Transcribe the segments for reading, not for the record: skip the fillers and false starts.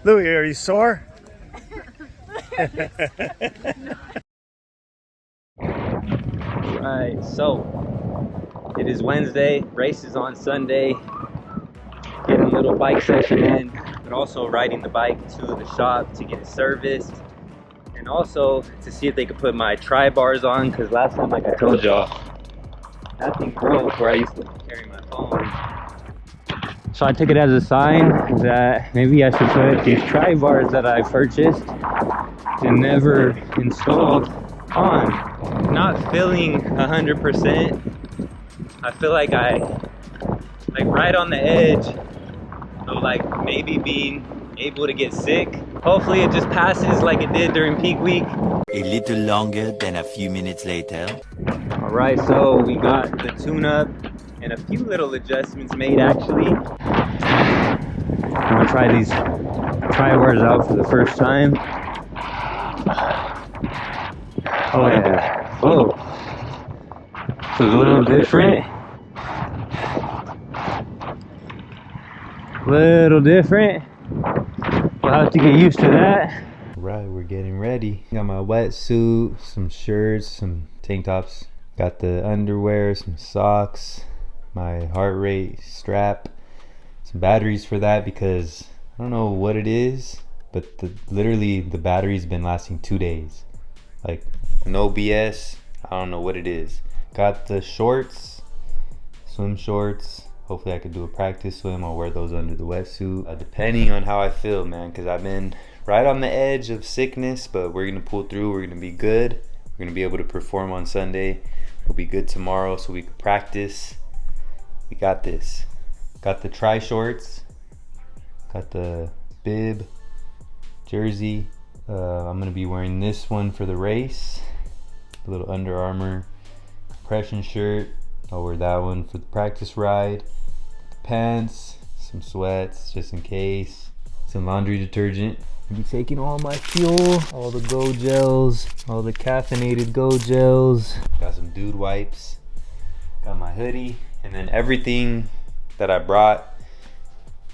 Louie, are you sore? Right, so it is Wednesday, race is on Sunday. Getting a little bike session in, but also riding the bike to the shop to get it serviced. And also to see if they could put my tri bars on, because last time, like I told y'all, that thing broke where I used to carry my phone. So I took it as a sign that maybe I should put these tri bars that I purchased and never installed on. Not feeling 100%. I feel like right on the edge of like maybe being able to get sick. Hopefully it just passes like it did during peak week. A little longer than a few minutes later. All right, so we got the tune-up and a few little adjustments made actually. I'm gonna try these tri-bars out for the first time. Oh yeah. Oh. It's a little different. Little different. We'll have to get used to that. Right, we're getting ready. Got my wetsuit, some shirts, some tank tops. Got the underwear, some socks, my heart rate strap, some batteries for that because I don't know what it is, but literally the battery's been lasting 2 days. Like, no BS, I don't know what it is. Got the shorts, swim shorts. Hopefully I could do a practice swim. I'll wear those under the wetsuit. Depending on how I feel, man, because I've been right on the edge of sickness, but we're gonna pull through. We're gonna be good. We're gonna be able to perform on Sunday. We'll be good tomorrow so we can practice. We got this. Got the tri shorts. Got the bib, jersey. I'm gonna be wearing this one for the race. A little Under Armour compression shirt. I'll wear that one for the practice ride. The pants, some sweats just in case. Some laundry detergent. I'll be taking all my fuel, all the Go Gels, all the caffeinated Go Gels. Got some dude wipes. Got my hoodie. And then everything that I brought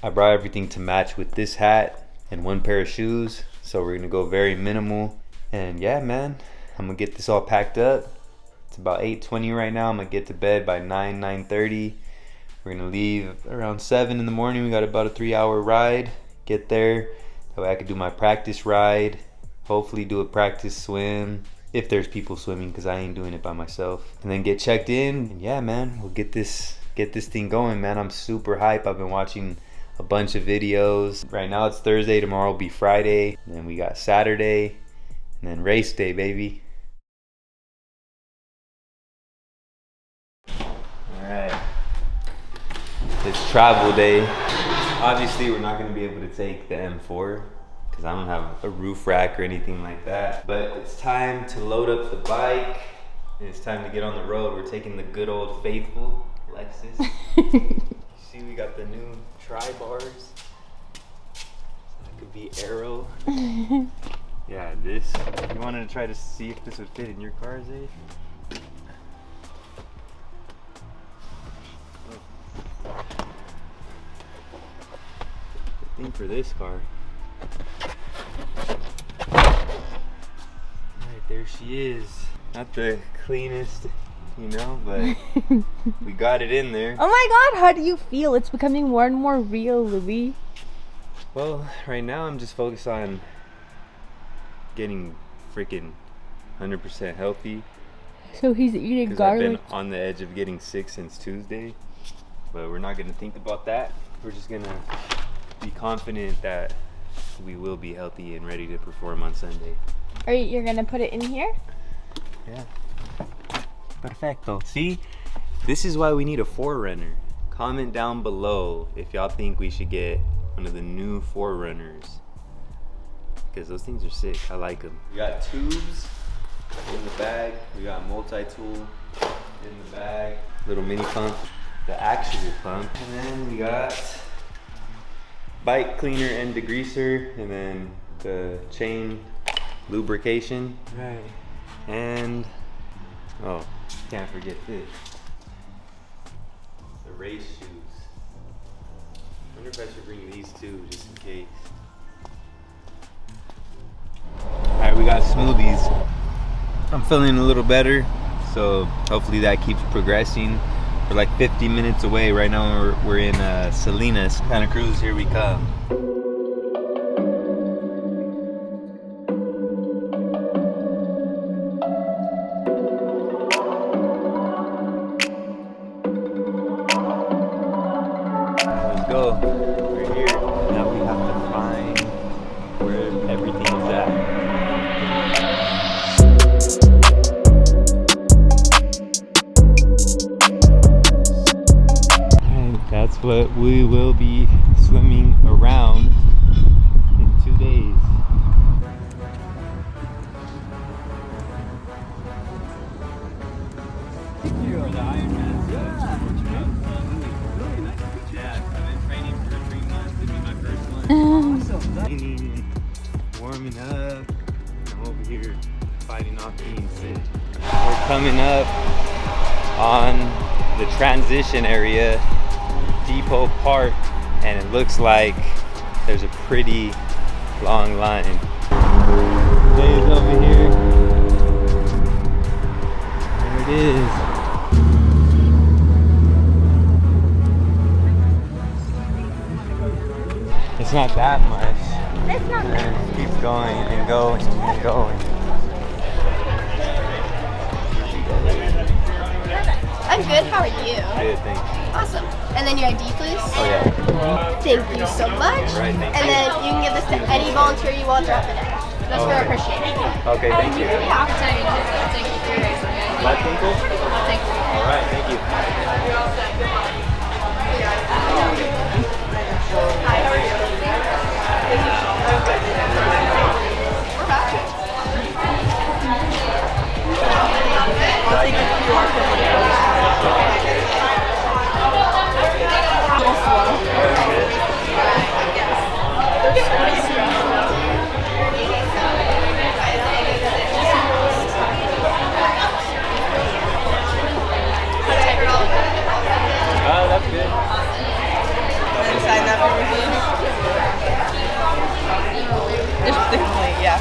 everything to match with this hat and one pair of shoes. So we're gonna go very minimal. And yeah, man, I'm gonna get this all packed up. It's about 8:20 right now. I'm gonna get to bed by 9:30. We're gonna leave around 7 in the morning. We got about a 3-hour ride. Get there. That way I could do my practice ride. Hopefully do a practice swim. If there's people swimming, because I ain't doing it by myself. And then get checked in. And yeah, man, we'll get this thing going, man. I'm super hype. I've been watching a bunch of videos. Right now it's Thursday. Tomorrow will be Friday. And then we got Saturday. And then race day, baby. Alright. It's travel day. Obviously we're not going to be able to take the M4 because I don't have a roof rack or anything like that. But it's time to load up the bike. And it's time to get on the road. We're taking the good old faithful Lexus. You see we got the new tri-bars. That could be Arrow. Yeah, this. You wanted to try to see if this would fit in your car, Zay? Thing for this car. Right, there she is. Not the cleanest, you know, but we got it in there. Oh my god, how do you feel? It's becoming more and more real, Louie. Well, right now I'm just focused on getting freaking 100% healthy. So he's eating Because garlic. I've been on the edge of getting sick since Tuesday. But we're not going to think about that. We're just going to be confident that we will be healthy and ready to perform on Sunday. You're gonna put it in here? Yeah. Perfecto. See? This is why we need a Forerunner. Comment down below if y'all think we should get one of the new Forerunners. Because those things are sick. I like them. We got tubes in the bag. We got multi-tool in the bag. Little mini pump. The actual pump. And then we got bike cleaner and degreaser, and then the chain lubrication. Right. And oh, can't forget this. The race shoes. I wonder if I should bring these two just in case. Alright, we got smoothies. I'm feeling a little better, so hopefully that keeps progressing. We're like 50 minutes away right now. We're in Salinas, Santa Cruz. Here we come. Let's go. We're here. Now we have to find where everything is at. That's what we will be swimming around in 2 days. You're the Ironman 70.3. Really nice to meet you. Yeah, I've been training for 3 months to be my first one. Awesome. Training, warming up. I'm over here fighting off being sick. We're coming up on the transition area, Depot Park, and it looks like there's a pretty long line. Dave's over here. There it is. It's not that much. It's not. And it keeps going and going and going. I'm good, how are you? Good, thanks. Awesome. And then your ID, please. Oh yeah. Thank you so much. All right, thank And you. then you can give this to any volunteer you want throughout the day. Just for appreciation. Okay, thank you. Yeah. Left ankle? All right, thank you. Oh, that's good. And sign that for me, please. Just quickly, yeah.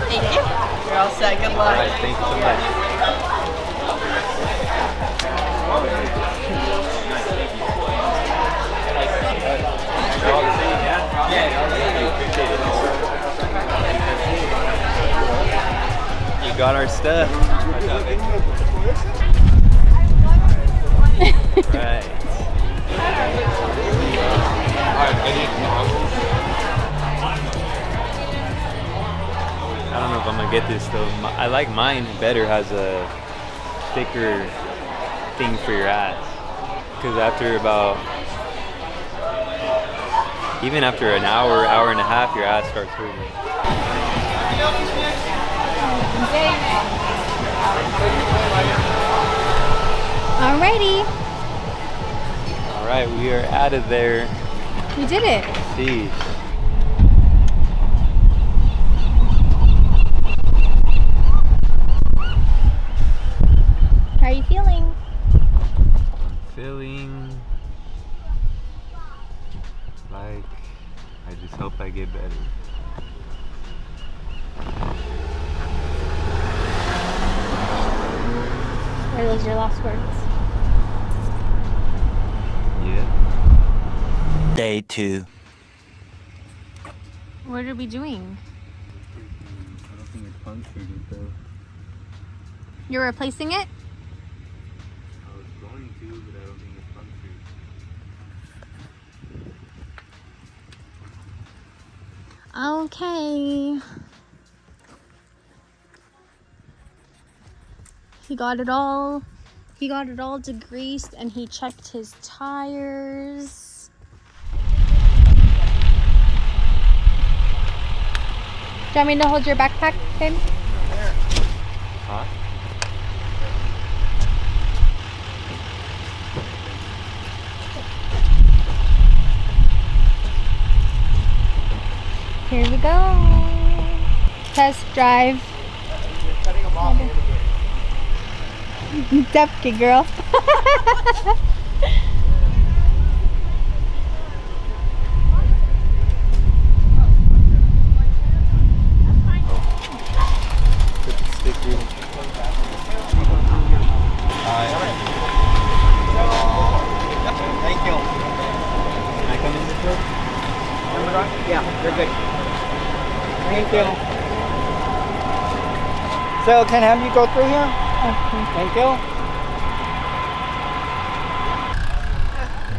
Thank you. You're all set. Good All luck. right, thank you so much. You're all the same, yeah? Yeah, appreciate it. You got our stuff. Right. I don't know if I'm gonna get this though. I like mine better, has a thicker thing for your ass. Because after about, even after an hour, hour and a half, your ass starts hurting. Alrighty. Alright, we are out of there. We did it. Sheesh. How are you feeling? Feeling like I just hope I get better. Are those your last words? Yeah. Day 2. What are we doing? I don't think it punctured it though. You're replacing it? I was going to, but I don't think it punctured. Okay. He got it all degreased and he checked his tires. Do you want me to hold your backpack, babe? Huh? Here we go. Test drive. Definitely, girl. You're good. Thank you. So can I have you go through here? Thank you.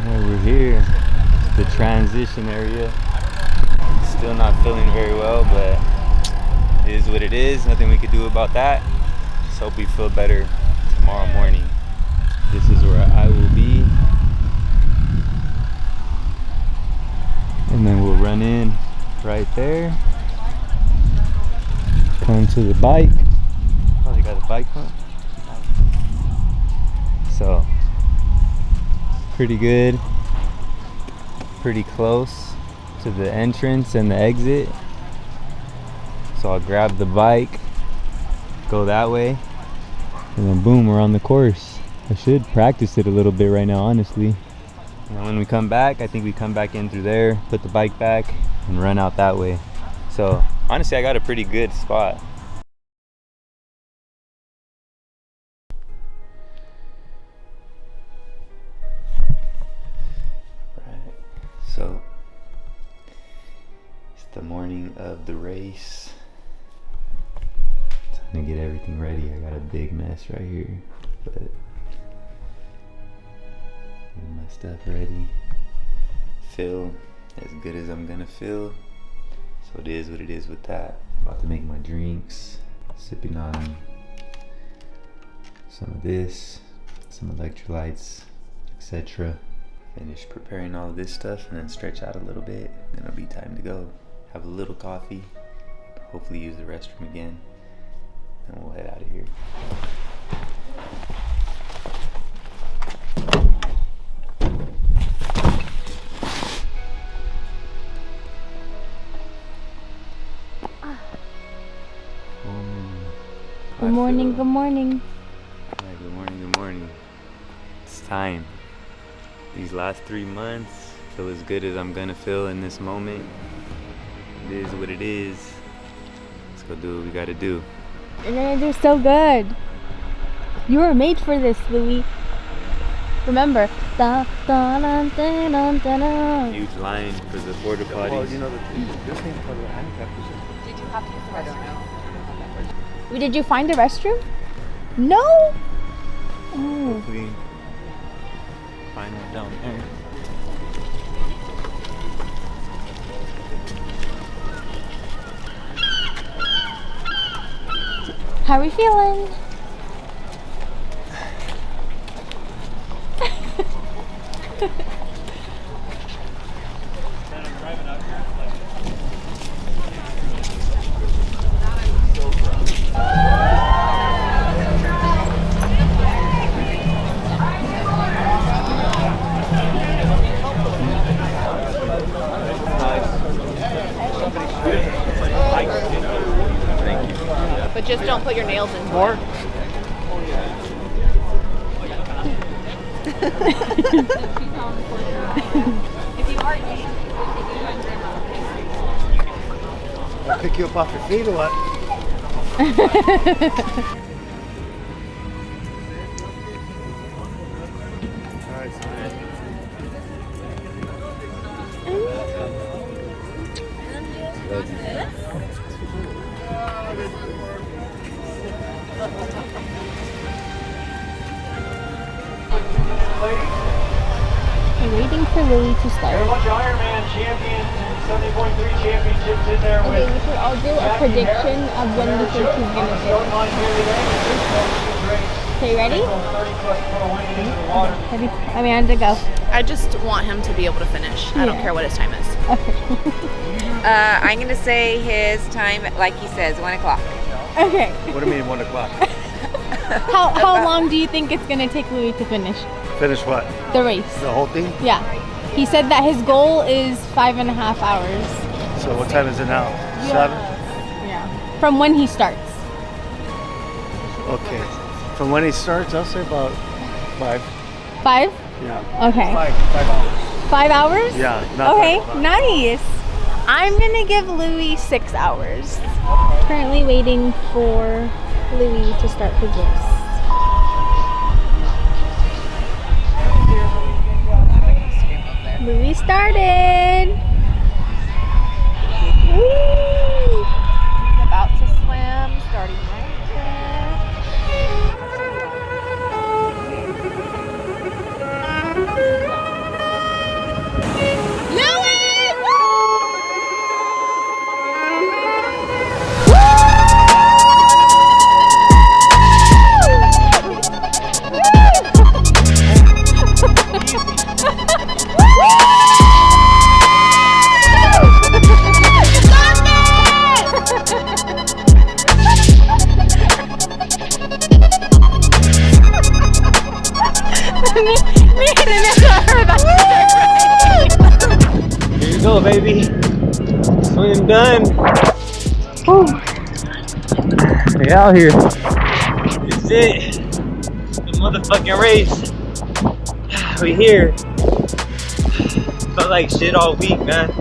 Alright, we're here. It's the transition area. Still not feeling very well, but it is what it is. Nothing we could do about that. Just hope we feel better tomorrow morning. This is where I will be. And then we'll run in right there. Come to the bike. Oh, they got a bike pump. So, pretty good. Pretty close to the entrance and the exit. So I'll grab the bike, go that way, and then boom, we're on the course. I should practice it a little bit right now, honestly. And then when we come back, I think we come back in through there, put the bike back, and run out that way. So honestly, I got a pretty good spot. Right, so it's the morning of the race. Time to get everything ready. I got a big mess right here, but getting my stuff ready. Feel as good as I'm gonna feel. So it is what it is with that. About to make my drinks, sipping on some of this, some electrolytes, etc. Finish preparing all of this stuff and then stretch out a little bit. Then it'll be time to go. Have a little coffee, hopefully use the restroom again, and we'll head out of here. Good morning, good morning. Yeah, good morning, good morning. It's time. These last 3 months feel as good as I'm gonna feel in this moment. It is what it is. Let's go do what we gotta do. You're gonna do so good. You were made for this, Louie. Remember. Da, da, da, da, da, da, da. Huge line for the porta potties. Well, you know, this thing for the handicappers. Did you have to use the restroom? Did you find a restroom? No. Oh. Hopefully find one down there. How are we feeling? Thank you. But just don't put your nails in. More? I'll pick you up off your feet or what? Alright, We're waiting for Louie to start. There are a bunch of Ironman champions and 70.3 championships in there Okay, with we should all do a prediction of when we think he's gonna do. Okay, ready? Ready? Amanda, go. I just want him to be able to finish. I don't care what his time is. I'm gonna say his time, like he says, 1 o'clock. Okay. what do you mean 1 o'clock? How long do you think it's gonna take Louie to finish Finish what? the race? The whole thing? Yeah. He said that his goal is 5.5 hours. So what time is it now? 7? Yeah. From when he starts. Okay. From when he starts, I'll say about 5. 5? Yeah. Okay. 5 hours. 5 hours? Yeah. Not Okay, 5 o'clock. nice. I'm gonna give Louie 6 hours. Currently waiting for Louie to start his race. Louie started. starting right there. Here you go, baby. Swim done. Woo. We out here. It's it. The motherfucking race. We here. Felt like shit all week, man.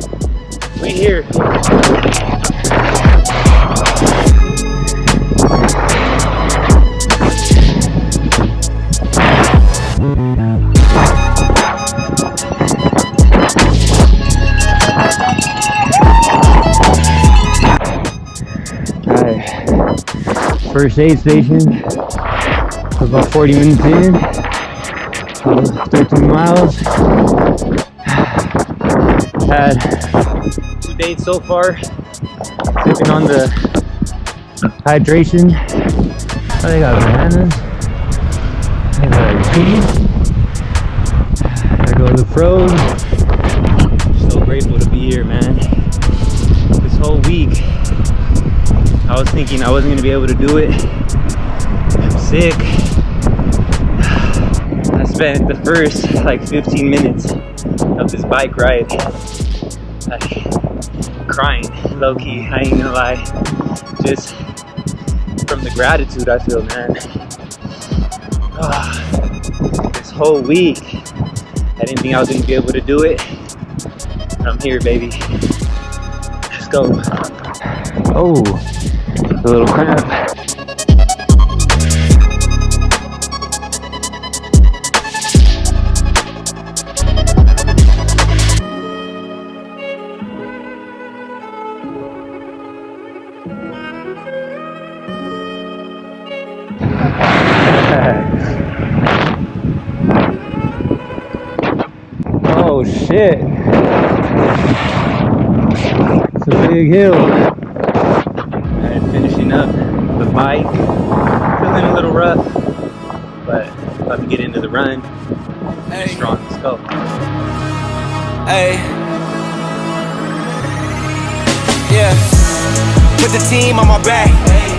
We here. First aid station, about 40 minutes in, 13 miles. Had 2 dates so far, sipping on the hydration. Oh, they got bananas, they got tea, gotta go to the pros. So grateful to be here, man. This whole week I was thinking I wasn't gonna be able to do it. I'm sick. I spent the first like 15 minutes of this bike ride like crying, low-key, I ain't gonna lie. Just from the gratitude I feel, man. This whole week I didn't think I was gonna be able to do it. I'm here, baby. Let's go. Oh, a little cramp. Oh shit. It's a big hill. And finishing up the bike. Feeling a little rough, but about to get into the run. Hey. Strong, let's go. Hey. Yeah. Put the team on my back.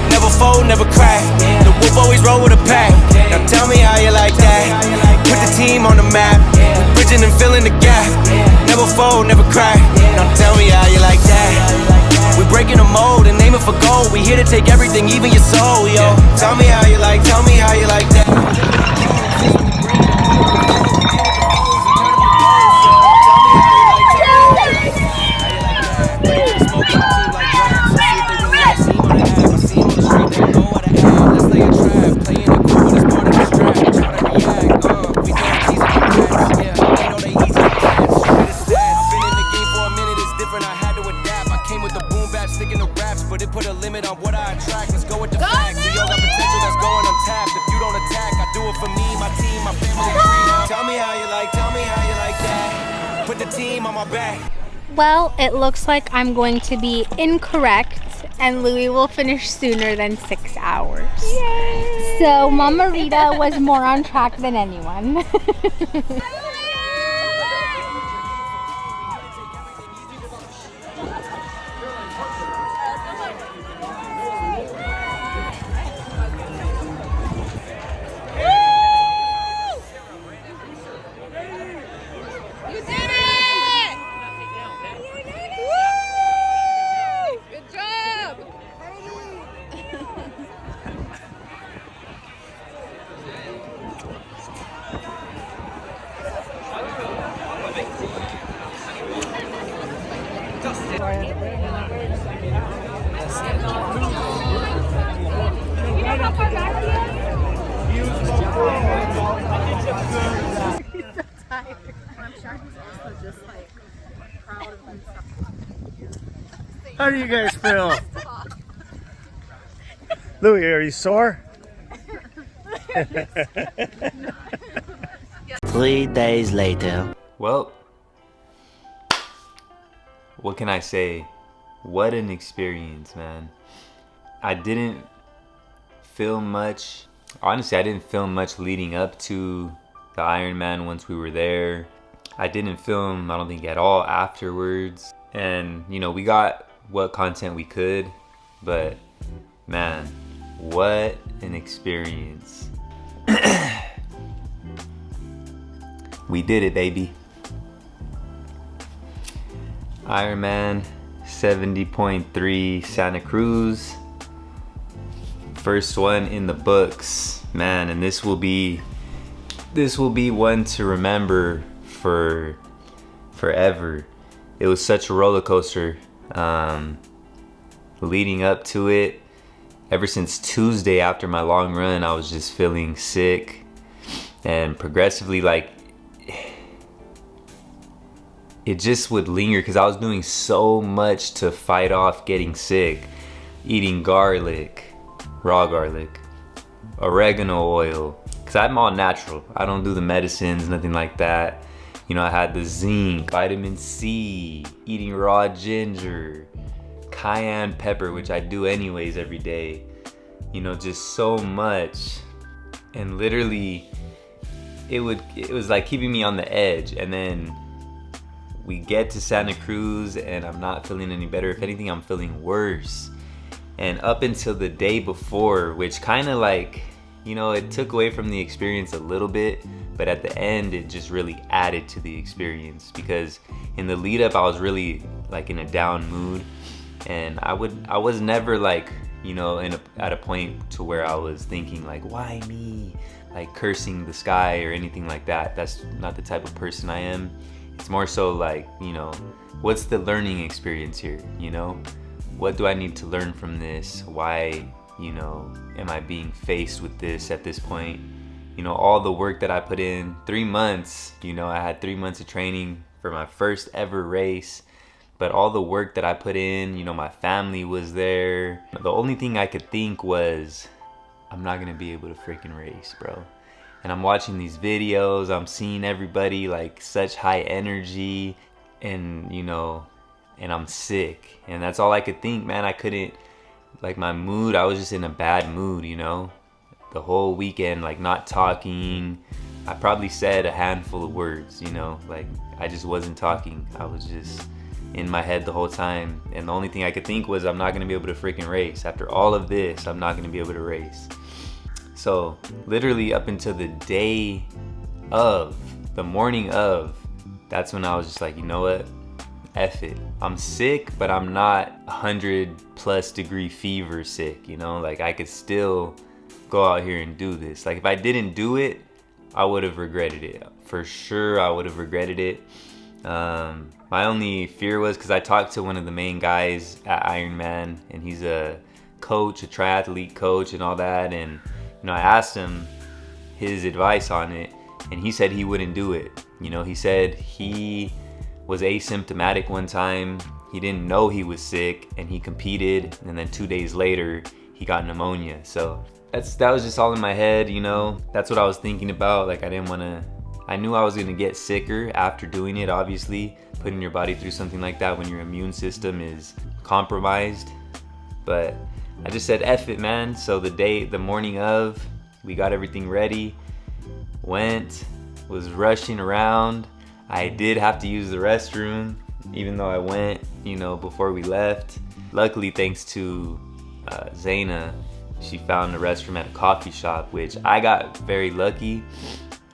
Never fold, never crack. The wolf always roll with a pack. Now tell me how you like that. Put the team on the map. Bridging and filling the gap. Never fold, never crack. Now tell me how you like that. We breaking the mold and aiming for gold. We here to take everything, even your soul, yo. Tell me how you like that. Well, it looks like I'm going to be incorrect and Louie will finish sooner than 6 hours. Yay! So Mama Rita was more on track than anyone. How do you guys feel? Louie, are you sore? 3 days later. Well, what can I say? What an experience, man. I didn't film much. Honestly, I didn't film much leading up to the Ironman once we were there. I didn't film, I don't think, at all afterwards. And, you know, we got what content we could, but man, what an experience. We did it, baby. Ironman 70.3 Santa Cruz. First one in the books, man, and this will be one to remember for forever. It was such a roller coaster leading up to it. Ever since Tuesday after my long run, I was just feeling sick, and progressively, like, it just would linger because I was doing so much to fight off getting sick. Eating garlic, raw garlic, oregano oil, because I'm all natural. I don't do the medicines, nothing like that. You know, I had the zinc, vitamin C, eating raw ginger, cayenne pepper, which I do anyways every day. You know, just so much. And literally, it was like keeping me on the edge. And then we get to Santa Cruz and I'm not feeling any better. If anything, I'm feeling worse. And up until the day before, which kind of like, you know, it took away from the experience a little bit, but at the end, it just really added to the experience, because in the lead up, I was really like in a down mood, and I was never like, you know, at a point to where I was thinking like, why me? Like cursing the sky or anything like that. That's not the type of person I am. It's more so like, you know, what's the learning experience here, you know? What do I need to learn from this? Why, you know, am I being faced with this at this point? You know, all the work that I put in, 3 months, you know, I had 3 months of training for my first ever race, but all the work that I put in, you know, my family was there. The only thing I could think was, I'm not gonna be able to freaking race, bro. And I'm watching these videos, I'm seeing everybody like such high energy, and you know, and I'm sick, and that's all I could think, man. I couldn't, like, my mood, I was just in a bad mood, you know, the whole weekend, like not talking. I probably said a handful of words, you know, like I just wasn't talking. I was just in my head the whole time, and the only thing I could think was, I'm not gonna be able to freaking race. After all of this, I'm not gonna be able to race. So literally up until the day of, the morning of, that's when I was just like, you know what? F it. I'm sick, but I'm not 100+ degree fever sick, you know? Like, I could still go out here and do this. Like, if I didn't do it, I would have regretted it. For sure, I would have regretted it. My only fear was, because I talked to one of the main guys at Ironman, and he's a coach, a triathlete coach and all that, and you know, I asked him his advice on it, and he said he wouldn't do it. You know, he said he was asymptomatic one time, he didn't know he was sick, and he competed, and then 2 days later he got pneumonia. So that was just all in my head, you know. That's what I was thinking about. Like, I knew I was gonna get sicker after doing it, obviously, putting your body through something like that when your immune system is compromised. But I just said F it, man. So the morning of, we got everything ready, was rushing around. I did have to use the restroom, even though I went, you know, before we left. Luckily, thanks to Zaina, she found a restroom at a coffee shop, which I got very lucky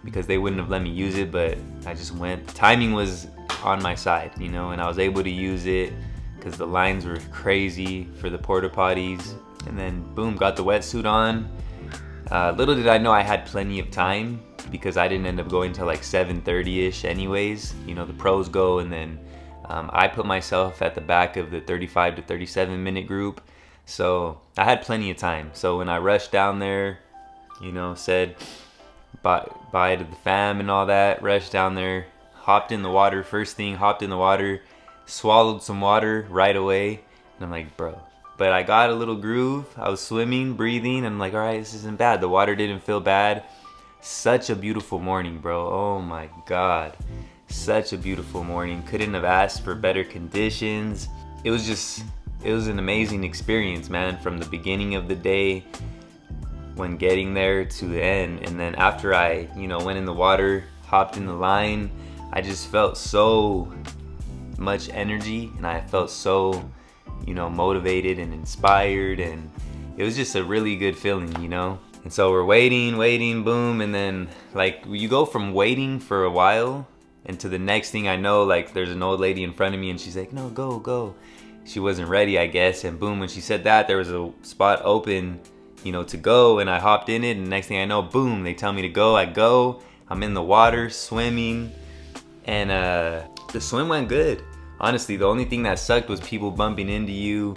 because they wouldn't have let me use it, but I just went. The timing was on my side, you know, and I was able to use it because the lines were crazy for the porta potties. And then boom, got the wetsuit on. Little did I know I had plenty of time, because I didn't end up going till like 7:30ish anyways. You know, the pros go, and then I put myself at the back of the 35 to 37 minute group. So I had plenty of time. So when I rushed down there, you know, said bye to the fam and all that, rushed down there, hopped in the water, swallowed some water right away. And I'm like, bro, but I got a little groove. I was swimming, breathing, and I'm like, all right, this isn't bad. The water didn't feel bad. Such a beautiful morning, bro. Oh my God. Such a beautiful morning. Couldn't have asked for better conditions. It was an amazing experience, man, from the beginning of the day when getting there to the end. And then after I, went in the water, hopped in the line, I just felt so much energy, and I felt so, motivated and inspired, and it was just a really good feeling, And so we're waiting, boom, and then like you go from waiting for a while and to the next thing I know, like there's an old lady in front of me and she's like, no, go. She wasn't ready, I guess, and boom, when she said that, there was a spot open, to go, and I hopped in it, and next thing I know, boom, they tell me to go, I go, I'm in the water, swimming, and the swim went good. Honestly, the only thing that sucked was people bumping into you,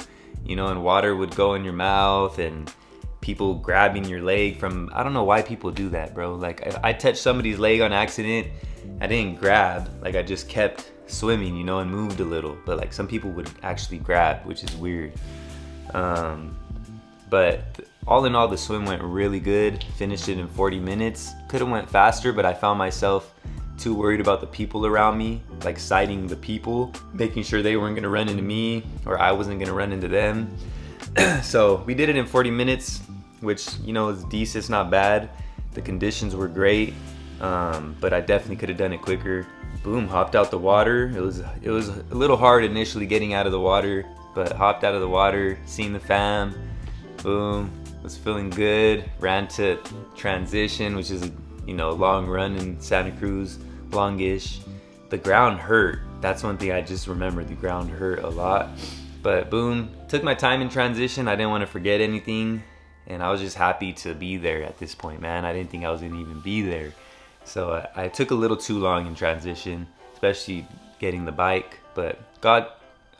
and water would go in your mouth, and people grabbing your leg from, I don't know why people do that, bro. Like, if I touched somebody's leg on accident, I didn't grab, like I just kept swimming, and moved a little. But like some people would actually grab, which is weird. But all in all, the swim went really good. Finished it in 40 minutes. Could have went faster, but I found myself too worried about the people around me, like sighting the people, making sure they weren't gonna run into me or I wasn't gonna run into them. So we did it in 40 minutes, which, is decent, it's not bad. The conditions were great, but I definitely could have done it quicker. Boom, hopped out the water. It was a little hard initially getting out of the water, but hopped out of the water, seen the fam, boom, was feeling good. Ran to transition, which is a long run in Santa Cruz, longish. The ground hurt. That's one thing I just remember. The ground hurt a lot. But boom, took my time in transition. I didn't want to forget anything, and I was just happy to be there at this point, man. I didn't think I was gonna even be there. So I took a little too long in transition, especially getting the bike. But I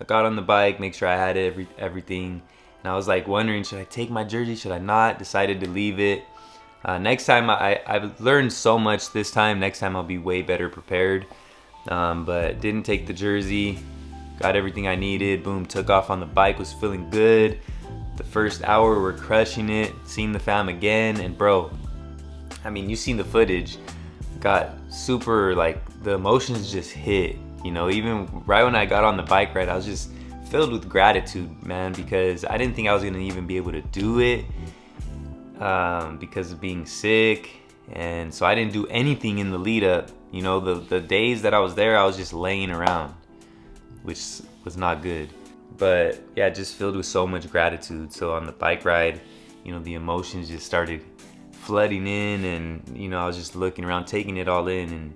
got on the bike, make sure I had everything. And I was like wondering, should I take my jersey? Should I not? Decided to leave it. Next time, I've learned so much this time. Next time I'll be way better prepared. But didn't take the jersey. Got everything I needed. Boom, took off on the bike. Was feeling good. The first hour, we're crushing it. Seen the fam again. And bro, I mean, you seen the footage. Got super, like, the emotions just hit. Even right when I got on the bike ride, I was just filled with gratitude, man, because I didn't think I was gonna even be able to do it. Because of being sick, and so I didn't do anything in the lead up. The days that I was there, I was just laying around, which was not good. But yeah, just filled with so much gratitude. So on the bike ride, the emotions just started flooding in, and I was just looking around, taking it all in, and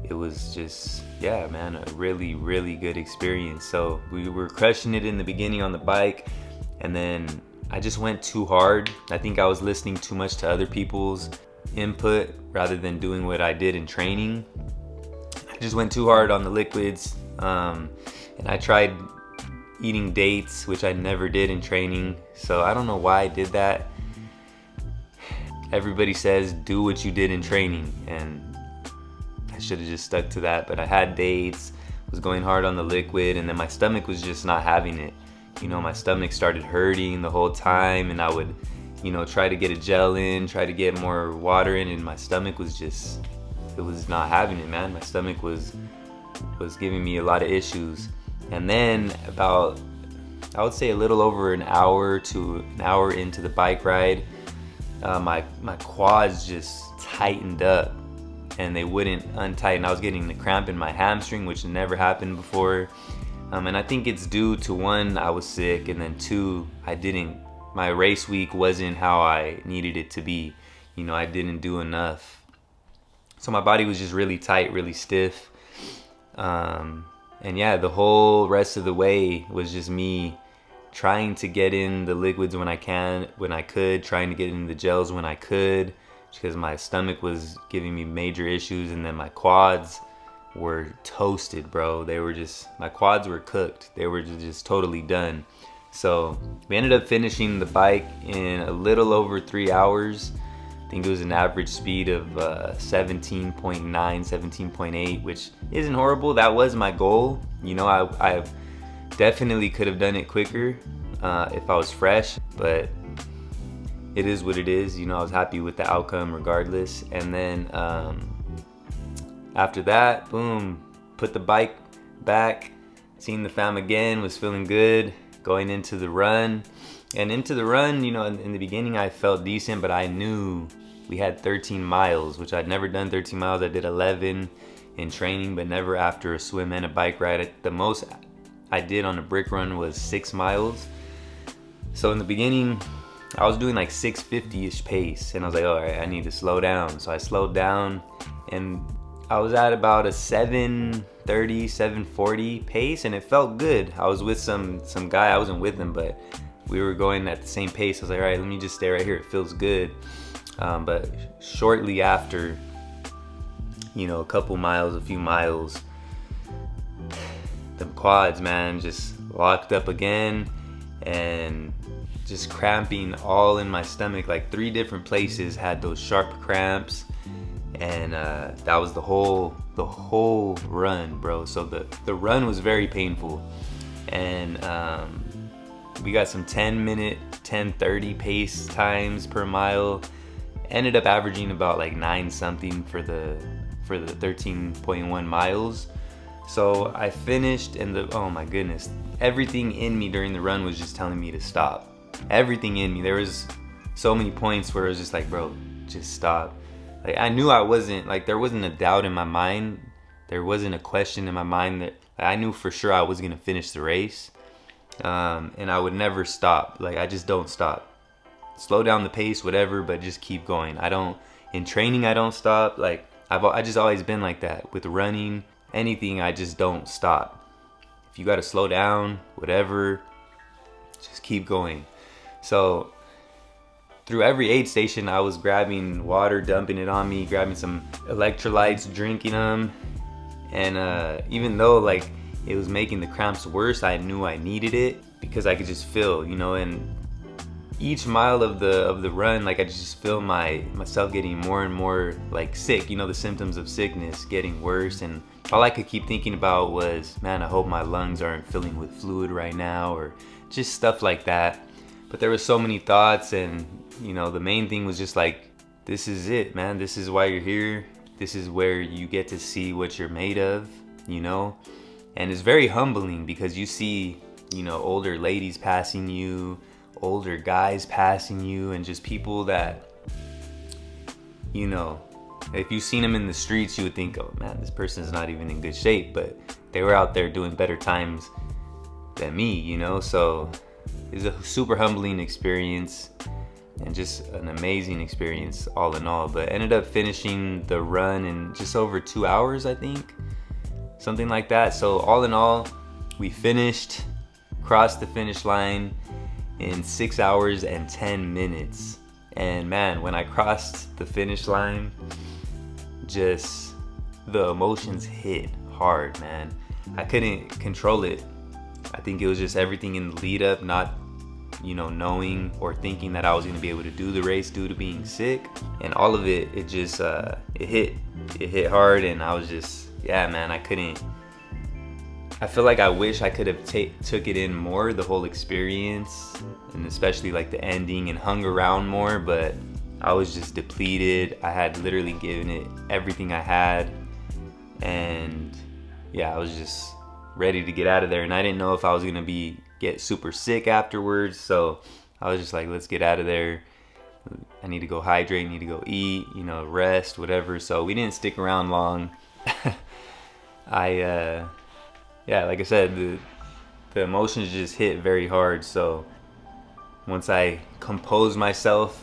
it was just, yeah, man, a really, really good experience. So we were crushing it in the beginning on the bike, and then I just went too hard. I think I was listening too much to other people's input rather than doing what I did in training. I just went too hard on the liquids, and I tried eating dates, which I never did in training. So I don't know why I did that. Everybody says do what you did in training, and I should have just stuck to that. But I had dates, was going hard on the liquid, and then my stomach was just not having it. My stomach started hurting the whole time, and I would, try to get a gel in, try to get more water in, and my stomach was just, it was not having it, man. My stomach was giving me a lot of issues. And then about, I would say a little over an hour to an hour into the bike ride, my quads just tightened up, and they wouldn't untighten. I was getting the cramp in my hamstring, which never happened before. And I think it's due to, one, I was sick, and then two, my race week wasn't how I needed it to be. I didn't do enough. So my body was just really tight, really stiff. And yeah, the whole rest of the way was just me trying to get in the liquids when I could, trying to get in the gels when I could, because my stomach was giving me major issues, and then my quads were toasted, bro. My quads were cooked. They were just totally done. So we ended up finishing the bike in a little over 3 hours. I think it was an average speed of 17.9, 17.8, which isn't horrible. That was my goal. I definitely could have done it quicker. if I was fresh, but it is what it is. You know, I was happy with the outcome regardless. And then after that, boom, put the bike back, seeing the fam again, was feeling good, going into the run. And into the run, you know, in the beginning I felt decent, but I knew we had 13 miles, which I'd never done 13 miles. I did 11 in training, but never after a swim and a bike ride. The most I did on a brick run was 6 miles. So in the beginning, I was doing like 650-ish pace, and I was like, all right, I need to slow down. So I slowed down, and I was at about a 7:30, 7:40 pace, and it felt good. I was with some guy, I wasn't with him, but we were going at the same pace. I was like, all right, let me just stay right here. It feels good. But shortly after, you know, a few miles, the quads, man, just locked up again, and just cramping all in my stomach. Like 3 different places had those sharp cramps, and that was the whole run, bro. So the run was very painful, and we got some 10-minute, 10:30 pace times per mile. Ended up averaging about like 9 something for the 13.1 miles. So I finished, and oh my goodness, everything in me during the run was just telling me to stop. Everything in me. There was so many points where it was just like, bro, just stop. Like I knew I wasn't, like there wasn't a doubt in my mind. There wasn't a question in my mind that I knew for sure I was gonna finish the race. And I would never stop. Like I just don't stop. Slow down the pace, whatever, but just keep going. In training, I don't stop. Like I just always been like that. With running, anything, I just don't stop. If you gotta slow down, whatever, just keep going. So through every aid station, I was grabbing water, dumping it on me, grabbing some electrolytes, drinking them. And even though like it was making the cramps worse, I knew I needed it because I could just feel, you know, and each mile of the run, like I just feel myself getting more and more like sick, you know, the symptoms of sickness getting worse. And all I could keep thinking about was, man, I hope my lungs aren't filling with fluid right now, or just stuff like that. But there were so many thoughts, and you know, the main thing was just like, this is it, man. This is why you're here. This is where you get to see what you're made of, you know? And it's very humbling because you see, you know, older ladies passing you, older guys passing you, and just people that, you know, if you've seen them in the streets, you would think, oh man, this person's not even in good shape, but they were out there doing better times than me, you know? So it's a super humbling experience and just an amazing experience all in all. But ended up finishing the run in just over 2 hours, I think, something like that. So all in all, we finished, crossed the finish line in 6 hours and 10 minutes. And man, when I crossed the finish line, just the emotions hit hard, man. I couldn't control it. I think it was just everything in the lead up, not, you know, knowing or thinking that I was going to be able to do the race due to being sick, and all of it, it just it hit hard. And I was just, yeah, man, I feel like I wish I could have took it in more, the whole experience, and especially like the ending, and hung around more, but I was just depleted. I had literally given it everything I had, and yeah, I was just ready to get out of there. And I didn't know if I was gonna get super sick afterwards, so I was just like, let's get out of there. I need to go hydrate, need to go eat, you know, rest, whatever. So we didn't stick around long. Yeah, like I said, the emotions just hit very hard. So once I composed myself,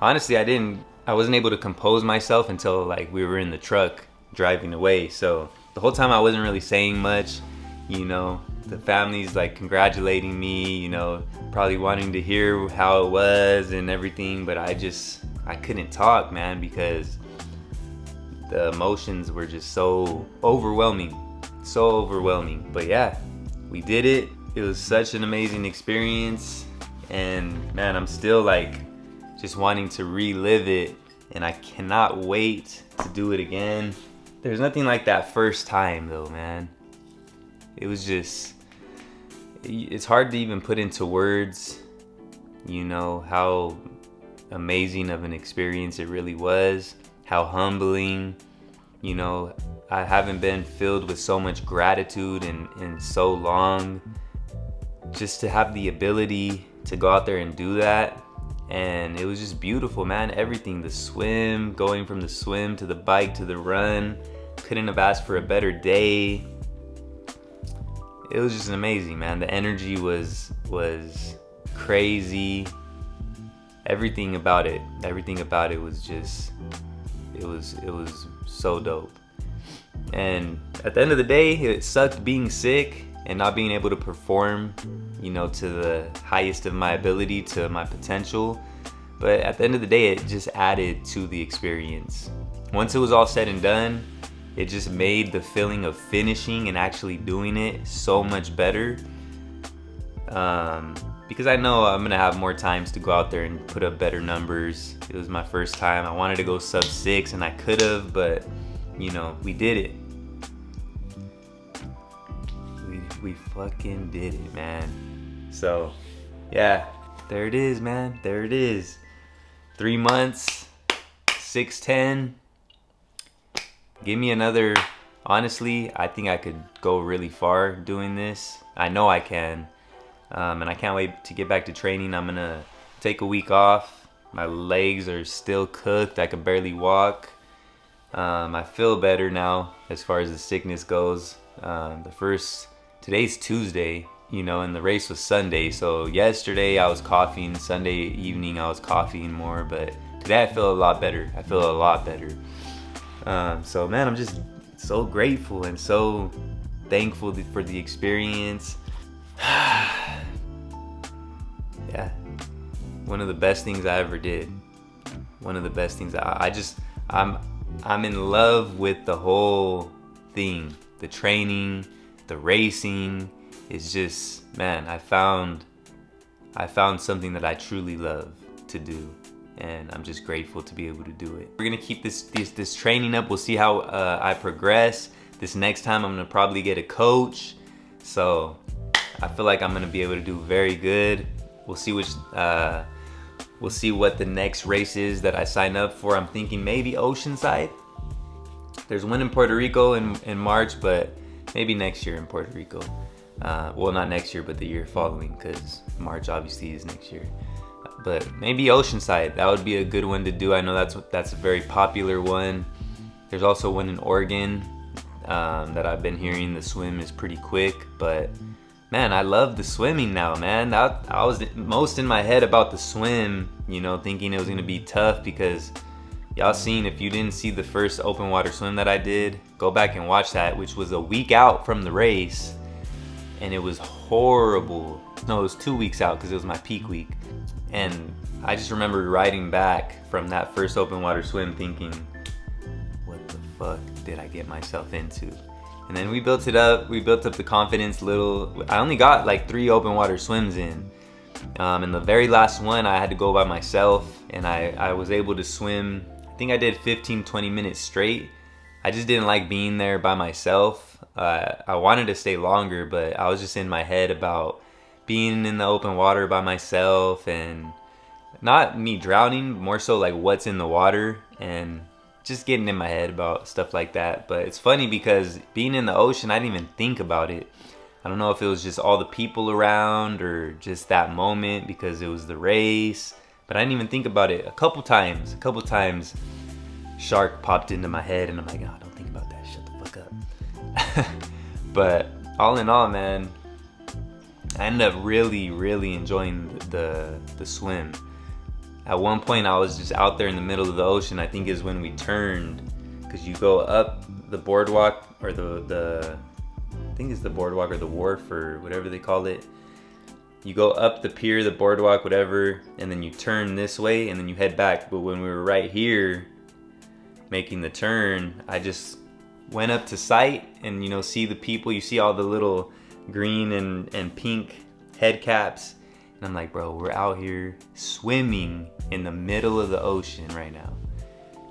honestly, I wasn't able to compose myself until like we were in the truck driving away. So the whole time I wasn't really saying much, you know. The family's like congratulating me, you know, probably wanting to hear how it was and everything, but I couldn't talk, man, because the emotions were just so overwhelming. But yeah, we did it. It was such an amazing experience, and man, I'm still like just wanting to relive it, and I cannot wait to do it again. There's nothing like that first time though, man. It it's hard to even put into words, you know, how amazing of an experience it really was, how humbling. You know, I haven't been filled with so much gratitude in so long. Just to have the ability to go out there and do that, and it was just beautiful, man. Everything, the swim, going from the swim to the bike to the run, couldn't have asked for a better day. It was just amazing, man. The energy was crazy. Everything about it was just, it was so dope. And at the end of the day, it sucked being sick and not being able to perform, you know, to the highest of my ability, to my potential. But at the end of the day, it just added to the experience. Once it was all said and done, it just made the feeling of finishing and actually doing it so much better. Because I know I'm gonna have more times to go out there and put up better numbers. It was my first time. I wanted to go sub 6 and I could have, but you know, we did it. We fucking did it, man. So yeah, there it is, man. There it is. 3 months, 6'10". Give me another. Honestly, I think I could go really far doing this. I know I can. And I can't wait to get back to training. I'm gonna take a week off. My legs are still cooked. I can barely walk. I feel better now as far as the sickness goes. Today's Tuesday, you know, and the race was Sunday. So yesterday I was coughing. Sunday evening I was coughing more, but today I feel a lot better. So man, I'm just so grateful and so thankful for the experience. Yeah, one of the best things I ever did. One of the best things. I'm in love with the whole thing. The training, the racing. It's just, man, I found something that I truly love to do, and I'm just grateful to be able to do it. We're gonna keep this training up. We'll see how I progress. This next time I'm gonna probably get a coach, so I feel like I'm gonna be able to do very good. We'll see what the next race is that I sign up for. I'm thinking maybe Oceanside. There's one in Puerto Rico in March, but maybe next year in Puerto Rico. Well, not next year, but the year following, because March obviously is next year. But maybe Oceanside, that would be a good one to do. I know that's a very popular one. There's also one in Oregon that I've been hearing. The swim is pretty quick, but man, I love the swimming now, man. I was most in my head about the swim, you know, thinking it was gonna be tough, because y'all seen, if you didn't see the first open water swim that I did, go back and watch that, which was a week out from the race, and it was horrible. No, it was 2 weeks out because it was my peak week. And I just remember riding back from that first open water swim thinking, what the fuck did I get myself into? And then we built it up. We built up the confidence little. I only got like 3 open water swims in. And the very last one I had to go by myself, and I was able to swim. I think I did 15-20 minutes straight. I just didn't like being there by myself. I wanted to stay longer, but I was just in my head about being in the open water by myself, and not me drowning, more so like what's in the water, and just getting in my head about stuff like that. But it's funny because being in the ocean, I didn't even think about it. I don't know if it was just all the people around or just that moment because it was the race, but I didn't even think about it. A couple times shark popped into my head, and I'm like, oh, don't think about that, shut the fuck up. But all in all, man, I ended up really enjoying the swim. At one point I was just out there in the middle of the ocean. I think is when we turned, because you go up the boardwalk, or the I think it's the boardwalk or the wharf or whatever they call it. You go up the pier, the boardwalk, whatever, and then you turn this way and then you head back. But when we were right here making the turn, I just went up to sight and, you know, see the people. You see all the little green and pink head caps, and I'm like, bro, we're out here swimming in the middle of the ocean right now.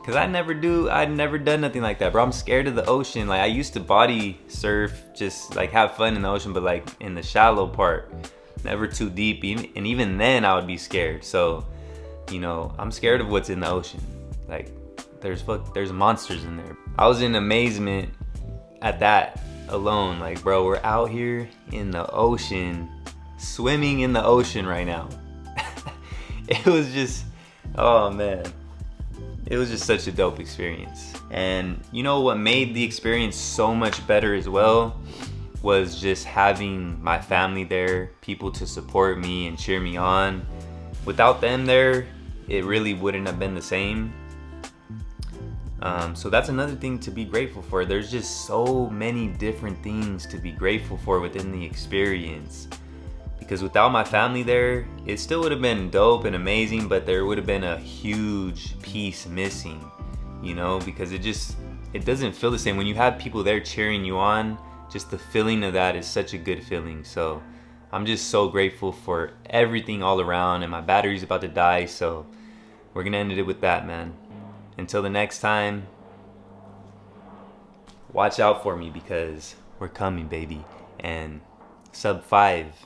Cause I'd never done nothing like that, bro. I'm scared of the ocean. Like I used to body surf, just like have fun in the ocean, but like in the shallow part, never too deep. And even then I would be scared. So, you know, I'm scared of what's in the ocean. Like there's monsters in there. I was in amazement at that alone. Like, bro, we're out here in the ocean, swimming in the ocean right now. It was just, oh man. It was just such a dope experience. And you know what made the experience so much better as well was just having my family there, people to support me and cheer me on. Without them there, it really wouldn't have been the same. So that's another thing to be grateful for. There's just so many different things to be grateful for within the experience. Because without my family there, it still would have been dope and amazing, but there would have been a huge piece missing, you know, because it doesn't feel the same. When you have people there cheering you on, just the feeling of that is such a good feeling. So I'm just so grateful for everything all around, and my battery's about to die, so we're gonna end it with that, man. Until the next time, watch out for me because we're coming, baby. And sub 5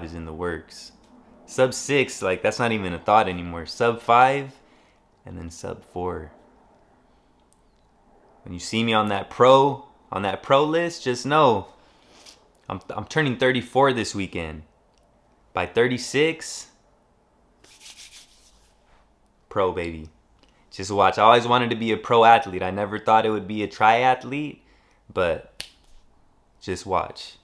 is in the works. Sub 6, like that's not even a thought anymore. Sub 5 and then sub 4. When you see me on that pro list, just know I'm turning 34 this weekend. By 36, pro, baby. Just watch. I always wanted to be a pro athlete. I never thought it would be a triathlete, but just watch.